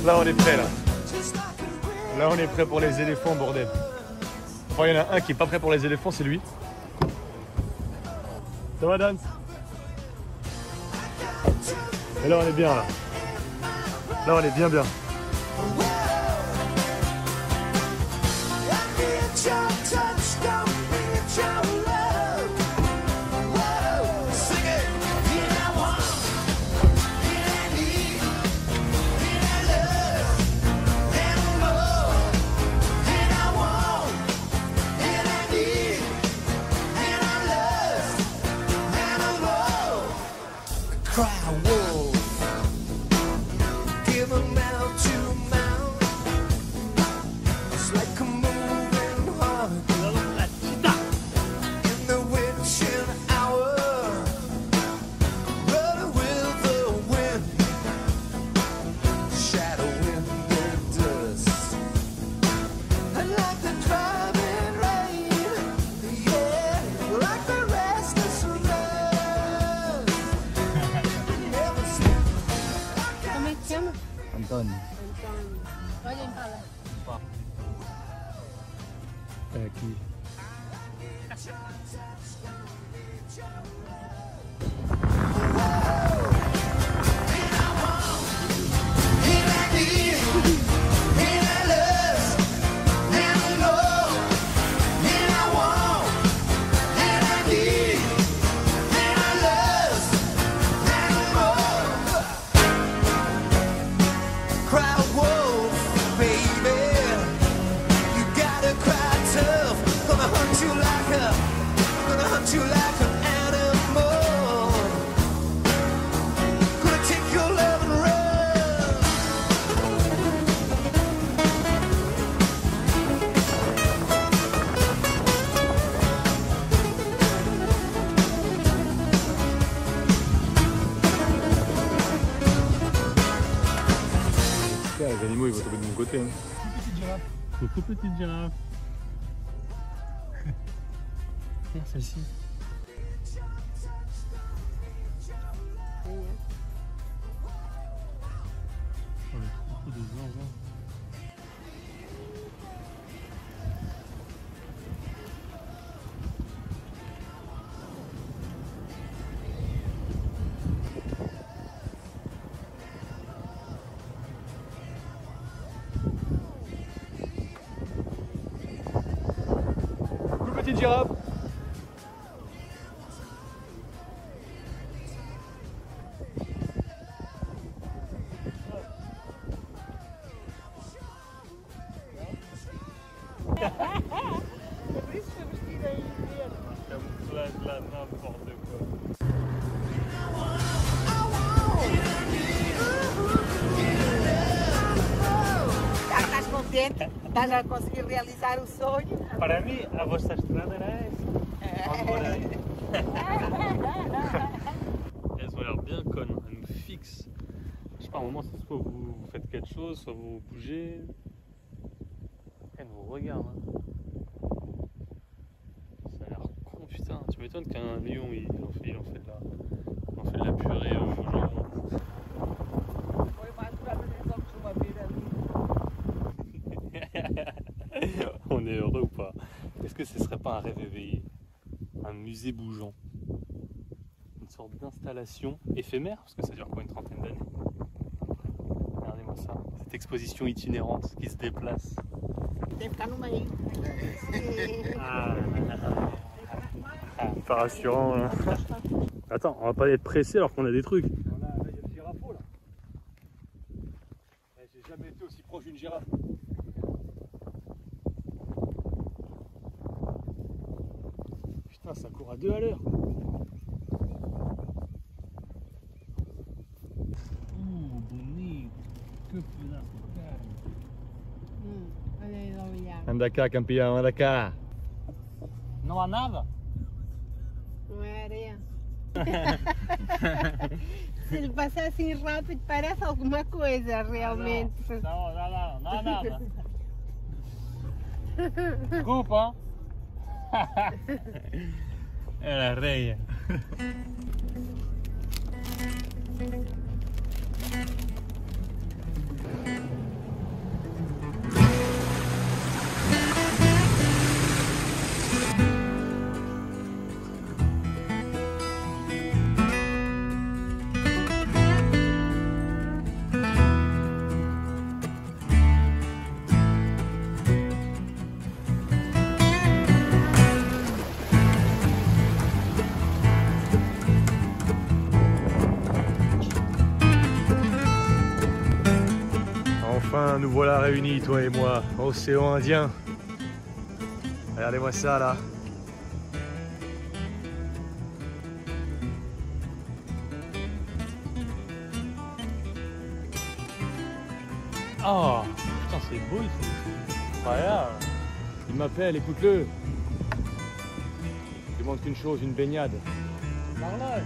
Là, on est prêt, là. Là, on est prêt pour les éléphants, bordel. Enfin, il y en a un qui est pas prêt pour les éléphants, c'est lui. Ça va, Dan? Et là, on est bien, là. Là, on est bien, bien. Anton. Olha em pala. Aqui. Les animaux ils vont tomber de mon côté. Hein. Petite girafe. Coucou petite girafe. Regarde celle-ci. Oh, le troupeau de zinzin. Petite girafe. Estás contente? Estás a conseguir realizar o sonho? Para mí, a vossa estrada era essa. Elles ont l'air bien connes, elles nous fixent. Je sais pas, à un moment, c'est soit vous faites quelque chose, soit vous bougez. Elles nous regardent. Hein. Ça a l'air con, putain. Tu m'étonnes qu'un lion, il en fait de la purée au jambon. On est heureux ou pas? Est-ce que ce serait pas un rêve éveillé? Un musée bougeant? Une sorte d'installation éphémère, parce que ça dure quoi, une trentaine d'années? Regardez-moi ça, cette exposition itinérante qui se déplace. Deve estar no meio. Pas rassurant. Hein. Attends, on va pas être pressé alors qu'on a des trucs. Là, il y a le girafeau là. J'ai jamais été aussi proche d'une girafe. Putain, ça court à 2 à l'heure. Bonito. Que pedaço de carne. Olha aí, dá uma olhada. Anda cá, campeão, anda cá. Não há nada? Não é areia? Se ele passar assim rápido, parece alguma coisa, realmente. Não há nada. Desculpa. Era reia. Enfin, nous voilà réunis, toi et moi, océan Indien. Regardez-moi ça là. Oh, putain, c'est beau ici. Incroyable. Il m'appelle, écoute-le. Il demande qu'une chose, une baignade. Par là.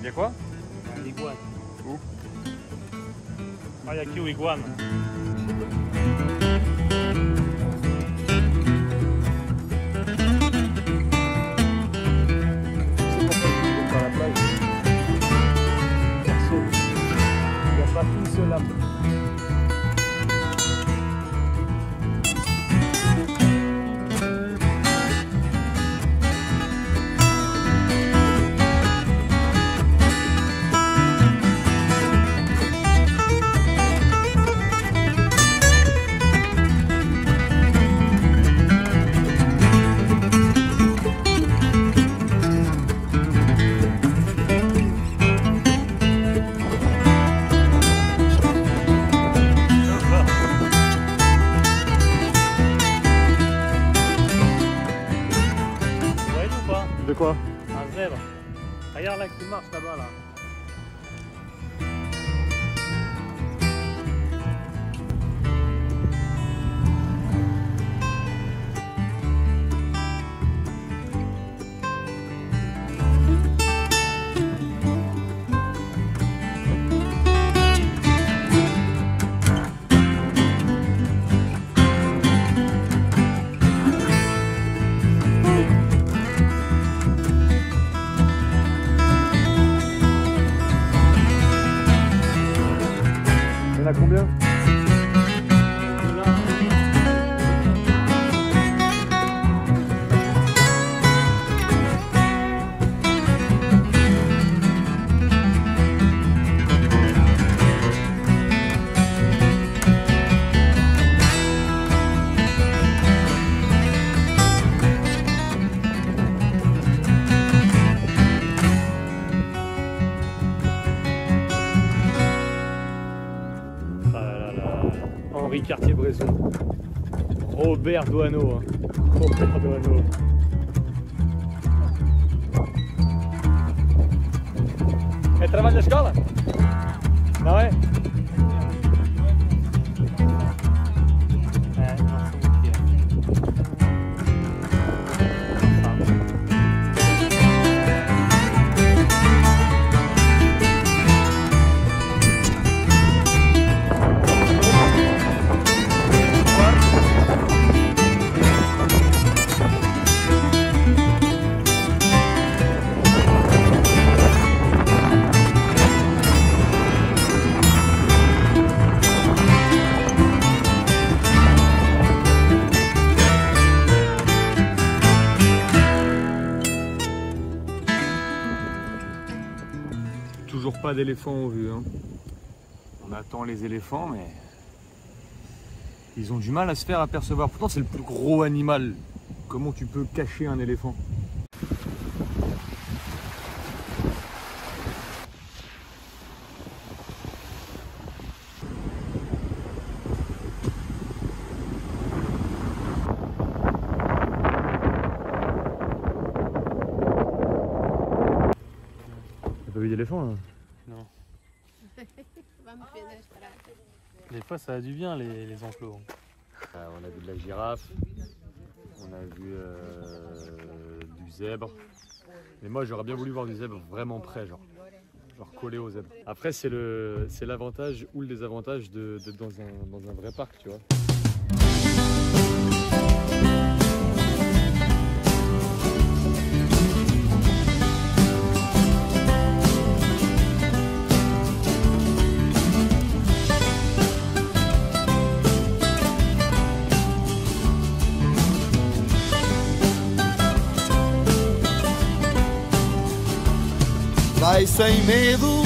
Il y a quoi? Un iguane. Où? Ah, il y a qui au iguane? Sur la plage. Personne. Il n'y a pas une seule âme. De quoi? Un zèbre. Regarde là qui marche là-bas là. Il y en a combien? Henri Cartier-Bresson, Robert Doisneau, Robert Doisneau. Elle travaille à l'école? Ah ouais? Toujours pas d'éléphants en vue. Hein. On attend les éléphants, mais ils ont du mal à se faire apercevoir. Pourtant, c'est le plus gros animal. Comment tu peux cacher un éléphant? T'as pas vu d'éléphant là? Non. Des fois, ça a du bien les enclos. On a vu de la girafe, on a vu du zèbre. Mais moi, j'aurais bien voulu voir du zèbre vraiment près, genre collé au zèbre. Après, c'est l'avantage ou le désavantage d'être dans un vrai parc, tu vois. Vai sem medo,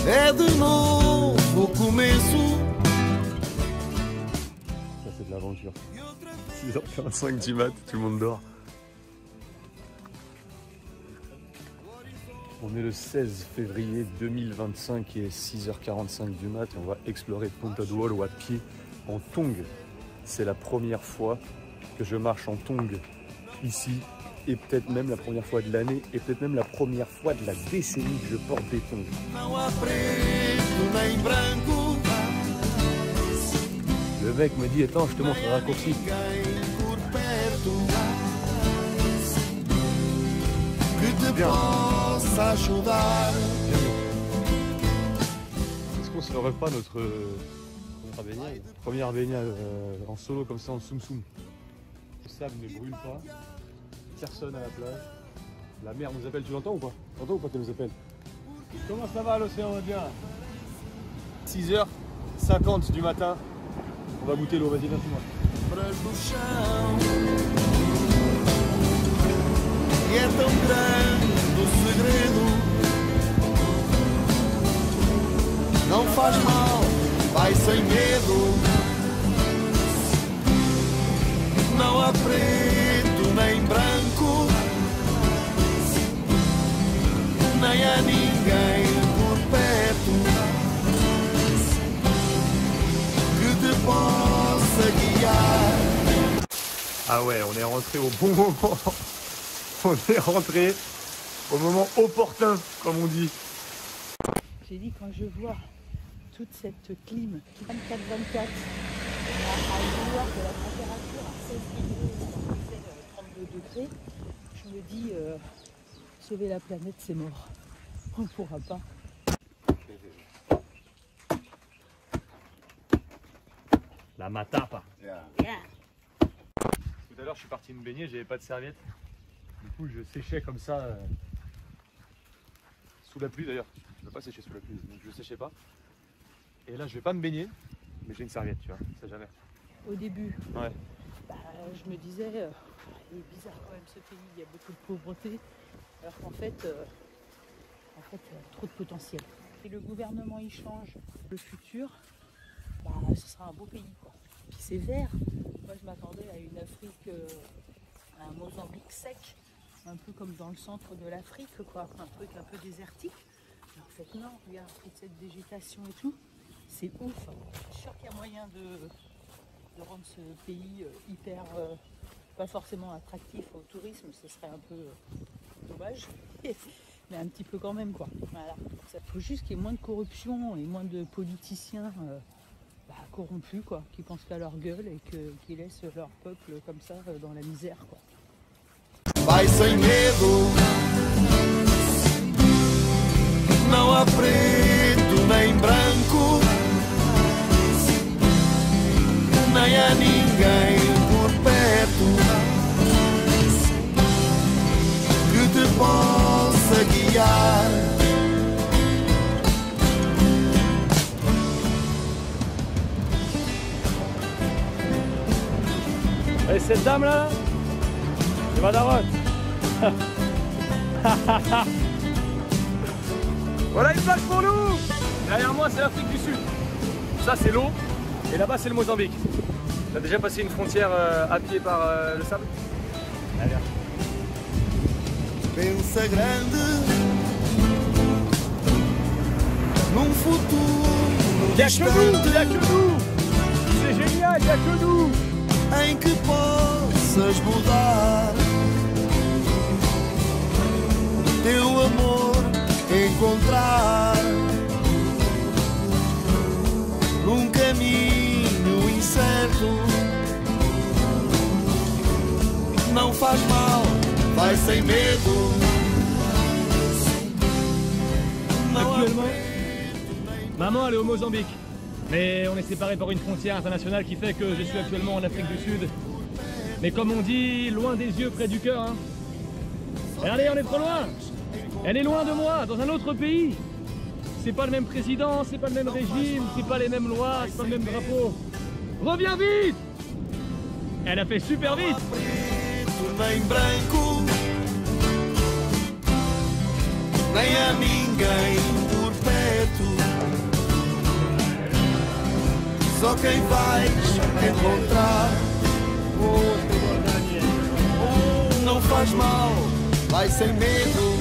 é de novo começo. Ça c'est de l'aventure. 6h45 du mat, tout le monde dort. On est le 16 février 2025 et 6h45 du mat et on va explorer Ponta do Ouro à pied en tong. C'est la première fois que je marche en tong ici et peut-être même la première fois de l'année et peut-être même la première fois de la décennie que je porte des tongs. Le mec me dit attends je te montre un raccourci. Bien. Est-ce qu'on se ferait pas notre première baignade en solo comme ça en soum-soum? Le sable ne brûle pas, personne à la plage. La mer nous appelle, tu l'entends ou pas? Tu entends ou pas qu'elle nous appelle? Comment ça va l'océan Indien? 6h50 du matin, on va goûter l'eau, vas-y viens moi. E é tão grande o segredo, não faz mal, vai sem medo, não há preto nem branco, nem há ninguém por perto que te possa guiar. Ah ouais, on est rentré au bon moment. On est rentré au moment opportun, comme on dit. J'ai dit quand je vois toute cette clim, 24-24, à vouloir de la température à 16 degrés, 32 degrés, je me dis sauver la planète c'est mort. On ne pourra pas. La matapa. Yeah. Tout à l'heure, je suis parti me baigner, j'avais pas de serviette. Du coup, je séchais comme ça, sous la pluie d'ailleurs. Je ne veux pas sécher sous la pluie, donc je ne séchais pas. Et là, je vais pas me baigner, mais j'ai une serviette, tu vois, ça jamais. Au début, Ouais. je me disais, il est bizarre quand même ce pays, il y a beaucoup de pauvreté, alors qu'en fait, il y a trop de potentiel. Et le gouvernement il change, le futur, ce sera un beau pays, quoi. Puis c'est vert. Moi, je m'attendais à une Afrique, à un Mozambique sec, un peu comme dans le centre de l'Afrique, quoi, un truc un peu désertique. Mais en fait, non, regarde toute cette végétation et tout, c'est ouf. Je suis sûr qu'il y a moyen de rendre ce pays hyper, pas forcément attractif au tourisme, ce serait un peu dommage, mais un petit peu quand même, quoi. Voilà. Il faut juste qu'il y ait moins de corruption et moins de politiciens corrompus, quoi, qui pensent qu'à leur gueule et qui laissent leur peuple comme ça dans la misère, quoi. Vai sem medo, não há preto nem branco, nem há ninguém por perto que te possa guiar. Et cette dame là, c'est ma daronne. Voilà une place pour nous. Derrière moi, c'est l'Afrique du Sud. Ça, c'est l'eau. Et là-bas, c'est le Mozambique. T'as déjà passé une frontière à pied par le sable? Allez, Pensa grande num futuro il n'y a que nous, il n'y a que nous. C'est génial, il n'y a que nous. em que possas mudar teu amor, encontrar num caminho incerto. Não faz mal, vai sem medo. Actuellement, maman elle est au Mozambique. Mais on est séparés par une frontière internationale qui fait que je suis actuellement en Afrique du Sud. Mais comme on dit, loin des yeux, près du cœur. Hein. Regardez, on est trop loin. Elle est loin de moi, dans un autre pays. C'est pas le même président, c'est pas le même régime, c'est pas les mêmes lois, c'est pas le même drapeau. Reviens vite! Elle a fait super vite! Nem branco, nem há ninguém por perto. Só quem vais encontrar. Não faz mal, vai sem medo.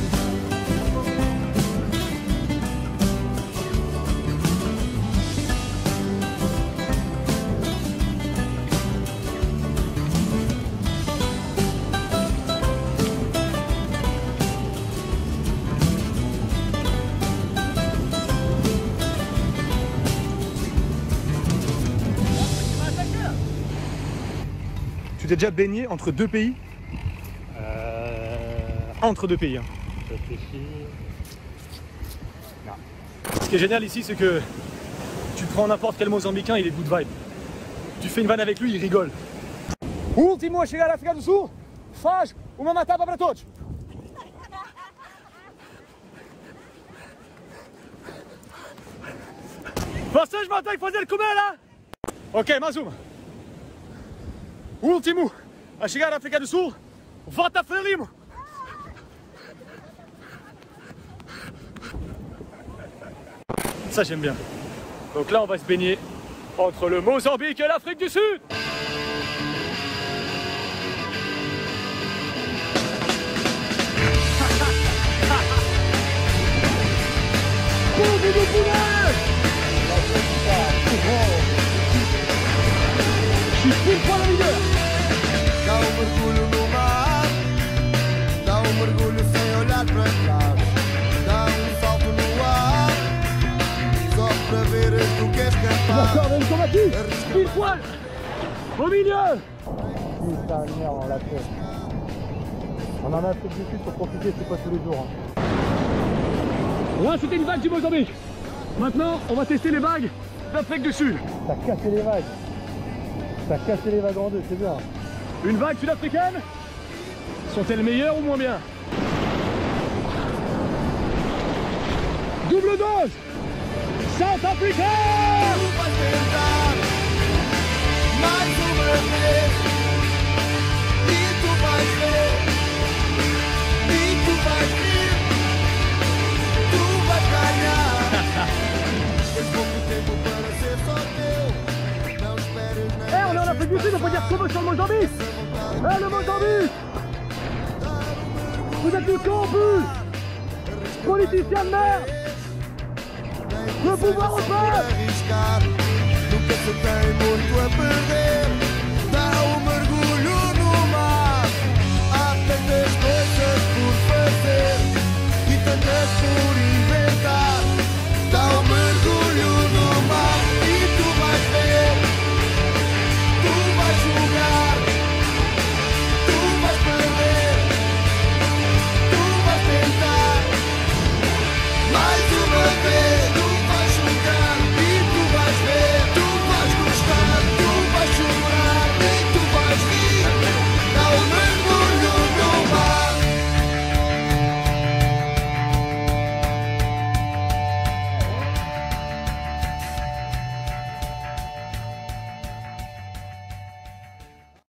êtes déjà baigné entre deux pays? Entre deux pays. Hein. Non. Ce qui est génial ici, c'est que tu prends n'importe quel Mozambicain, il est good vibe. Tu fais une vanne avec lui, il rigole. Último a chegar à África do Sul, faz uma matapa para todos. Vocês vão ter que fazer comer lá? Ok, mais uma. O último a chegar à África do Sul, vota Frelimo. Ça j'aime bien. Donc là on va se baigner entre le Mozambique et l'Afrique du Sud. Je suis pile poil au milieu. Dá mergulho no mar, dá mergulho sem olhar para trás, dá salto no ar, só para ver tu que és capaz. Encore même combattu. Pile poil au milieu. Putain de merde, on l'a fait. On en a fait du Sud pour profiter, c'est pas tous les jours. Hein. Là c'était une vague du Mozambique. Maintenant on va tester les vagues d'Afrique du Sud. T'as cassé les vagues. T'as cassé les vagues en deux, c'est bien. Une vague sud-africaine, sont-elles meilleures ou moins bien? Double dose South Africa. Tu vais tentar mais uma vez e tu vais ver e tu vais ver, tu vais ganhar. Tens pouco tempo para ser só teu, não esperes nem. Eh, on est en Afrique du Sud, on peut dire comment sur le Mozambique. Eh, le Mozambique, vous êtes du campus, politicien de merde. Le pouvoir au peuple. Arriscar, nunca se tem muito a perder.